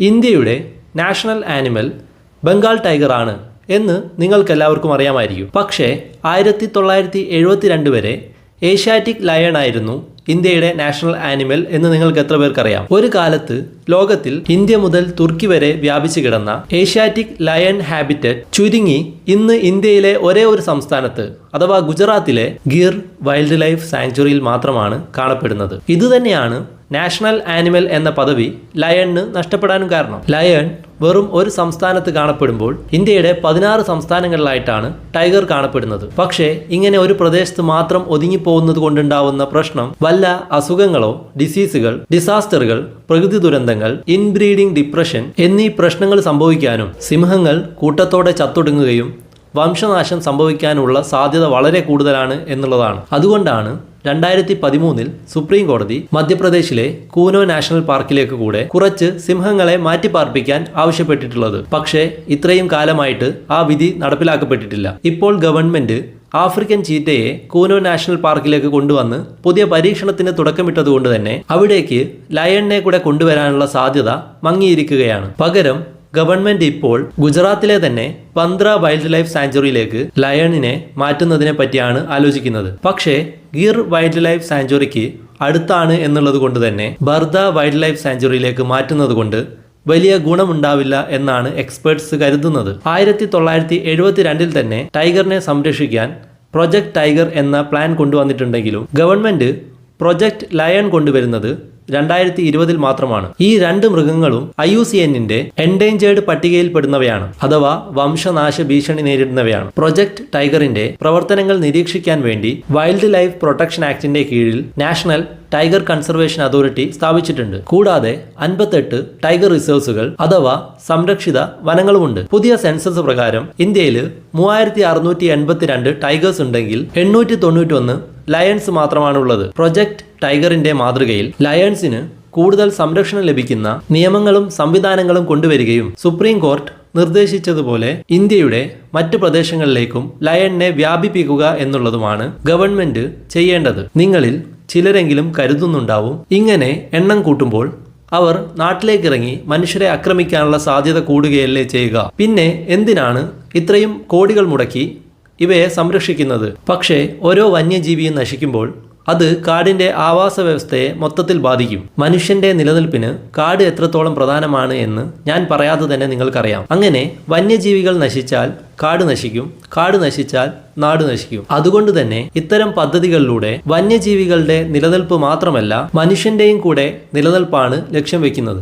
ഇന്ത്യയുടെ national animal Bengal tiger ആണ് എന്ന് നിങ്ങൾക്കെല്ലാവർക്കും അറിയാമായിരിക്കും. പക്ഷേ 1972 വരെ ഏഷ്യാറ്റിക് ലയൺ ആയിരുന്നു ഇന്ത്യയുടെ നാഷണൽ ആനിമൽ എന്ന് നിങ്ങൾക്ക് എത്ര പേർക്കറിയാം? ഒരു കാലത്ത് ലോകത്തിൽ ഇന്ത്യ മുതൽ തുർക്കി വരെ വ്യാപിച്ചു കിടന്ന ഏഷ്യാറ്റിക് ലയൺ ഹാബിറ്ററ്റ് ചുരുങ്ങി ഇന്ന് ഇന്ത്യയിലെ ഒരേ ഒരു സംസ്ഥാനത്ത് അഥവാ ഗുജറാത്തിലെ ഗിർ വൈൽഡ് ലൈഫ് സാങ്ച്വറിയിൽ മാത്രമാണ് കാണപ്പെടുന്നത്. ഇതുതന്നെയാണ് നാഷണൽ ആനിമൽ എന്ന പദവി ലയണിന് നഷ്ടപ്പെടാനും കാരണം. ലയൺ വെറും ഒരു സംസ്ഥാനത്ത് കാണപ്പെടുമ്പോൾ ഇന്ത്യയുടെ 16 സംസ്ഥാനങ്ങളിലായിട്ടാണ് ടൈഗർ കാണപ്പെടുന്നത്. പക്ഷേ ഇങ്ങനെ ഒരു പ്രദേശത്ത് മാത്രം ഒതുങ്ങിപ്പോകുന്നത് കൊണ്ടുണ്ടാവുന്ന പ്രശ്നം വല്ല അസുഖങ്ങളോ ഡിസീസുകൾ, ഡിസാസ്റ്ററുകൾ, പ്രകൃതി ദുരന്തങ്ങൾ, ഇൻബ്രീഡിംഗ് ഡിപ്രഷൻ എന്നീ പ്രശ്നങ്ങൾ സംഭവിക്കാനും സിംഹങ്ങൾ കൂട്ടത്തോടെ ചത്തൊടുങ്ങുകയും വംശനാശം സംഭവിക്കാനുള്ള സാധ്യത വളരെ കൂടുതലാണ് എന്നുള്ളതാണ്. അതുകൊണ്ടാണ് 2013 സുപ്രീം കോടതി മധ്യപ്രദേശിലെ കൂനോ നാഷണൽ പാർക്കിലേക്ക് കൂടെ കുറച്ച് സിംഹങ്ങളെ മാറ്റിപ്പാർപ്പിക്കാൻ ആവശ്യപ്പെട്ടിട്ടുള്ളത്. പക്ഷേ ഇത്രയും കാലമായിട്ട് ആ വിധി നടപ്പിലാക്കപ്പെട്ടിട്ടില്ല. ഇപ്പോൾ ഗവൺമെന്റ് ആഫ്രിക്കൻ ചീറ്റയെ കൂനോ നാഷണൽ പാർക്കിലേക്ക് കൊണ്ടുവന്ന് പുതിയ പരീക്ഷണത്തിന് തുടക്കമിട്ടതുകൊണ്ട് തന്നെ അവിടേക്ക് ലയണിനെ കൂടെ കൊണ്ടുവരാനുള്ള സാധ്യത മങ്ങിയിരിക്കുകയാണ്. പകരം ഗവൺമെന്റ് ഇപ്പോൾ ഗുജറാത്തിലെ തന്നെ ബന്ദ്ര വൈൽഡ് ലൈഫ് സാങ്ച്വറിയിലേക്ക് ലയണിനെ മാറ്റുന്നതിനെ പറ്റിയാണ് ആലോചിക്കുന്നത്. പക്ഷേ ഗിർ വൈൽഡ് ലൈഫ് സാങ്ച്വറിക്ക് അടുത്താണ് എന്നുള്ളത് കൊണ്ട് തന്നെ ബർദ വൈൽഡ് ലൈഫ് സാങ്ച്വറിയിലേക്ക് മാറ്റുന്നത് കൊണ്ട് വലിയ ഗുണമുണ്ടാവില്ല എന്നാണ് എക്സ്പേർട്സ് കരുതുന്നത്. 1972 തന്നെ ടൈഗറിനെ സംരക്ഷിക്കാൻ പ്രൊജക്ട് ടൈഗർ എന്ന പ്ലാൻ കൊണ്ടുവന്നിട്ടുണ്ടെങ്കിലും ഗവൺമെന്റ് പ്രൊജക്ട് ലയൺ കൊണ്ടുവരുന്നത് 2020 മാത്രമാണ്. ഈ രണ്ട് മൃഗങ്ങളും IUCNന്റെ എൻഡേഞ്ചേർഡ് പട്ടികയിൽ പെടുന്നവയാണ്, അഥവാ വംശനാശ ഭീഷണി നേരിടുന്നവയാണ്. പ്രൊജക്ട് ടൈഗറിന്റെ പ്രവർത്തനങ്ങൾ നിരീക്ഷിക്കാൻ വേണ്ടി വൈൽഡ് ലൈഫ് പ്രൊട്ടക്ഷൻ ആക്ടിന്റെ കീഴിൽ നാഷണൽ ടൈഗർ കൺസർവേഷൻ അതോറിറ്റി സ്ഥാപിച്ചിട്ടുണ്ട്. കൂടാതെ 58 ടൈഗർ റിസർവ്സുകൾ അഥവാ സംരക്ഷിത വനങ്ങളുമുണ്ട്. പുതിയ സെൻസസ് പ്രകാരം ഇന്ത്യയിൽ 3682 ടൈഗേഴ്സ് ഉണ്ടെങ്കിൽ 891 ലയൺസ് മാത്രമാണുള്ളത്. പ്രൊജക്ട് ടൈഗറിന്റെ മാതൃകയിൽ ലയൺസിന് കൂടുതൽ സംരക്ഷണം ലഭിക്കുന്ന നിയമങ്ങളും സംവിധാനങ്ങളും കൊണ്ടുവരികയും സുപ്രീം കോർട്ട് നിർദ്ദേശിച്ചതുപോലെ ഇന്ത്യയുടെ മറ്റു പ്രദേശങ്ങളിലേക്കും ലയണിനെ വ്യാപിപ്പിക്കുക എന്നുള്ളതുമാണ് ഗവൺമെന്റ് ചെയ്യേണ്ടത്. നിങ്ങളിൽ ചിലരെങ്കിലും കരുതുന്നുണ്ടാവും, ഇങ്ങനെ എണ്ണം കൂട്ടുമ്പോൾ അവർ നാട്ടിലേക്കിറങ്ങി മനുഷ്യരെ ആക്രമിക്കാനുള്ള സാധ്യത കൂടുകയല്ലേ ചെയ്യുക, പിന്നെ എന്തിനാണ് ഇത്രയും കോടികൾ മുടക്കി ഇവയെ സംരക്ഷിക്കുന്നത്? പക്ഷേ ഓരോ വന്യജീവിയും നശിക്കുമ്പോൾ അത് കാടിന്റെ ആവാസ വ്യവസ്ഥയെ മൊത്തത്തിൽ ബാധിക്കും. മനുഷ്യന്റെ നിലനിൽപ്പിന് കാട് എത്രത്തോളം പ്രധാനമാണ് എന്ന് ഞാൻ പറയാതെ തന്നെ നിങ്ങൾക്കറിയാം. അങ്ങനെ വന്യജീവികൾ നശിച്ചാൽ കാട് നശിക്കും, കാട് നശിച്ചാൽ നാട് നശിക്കും. അതുകൊണ്ട് തന്നെ ഇത്തരം പദ്ധതികളിലൂടെ വന്യജീവികളുടെ നിലനിൽപ്പ് മാത്രമല്ല മനുഷ്യന്റെയും കൂടെ നിലനിൽപ്പാണ് ലക്ഷ്യം വെക്കുന്നത്.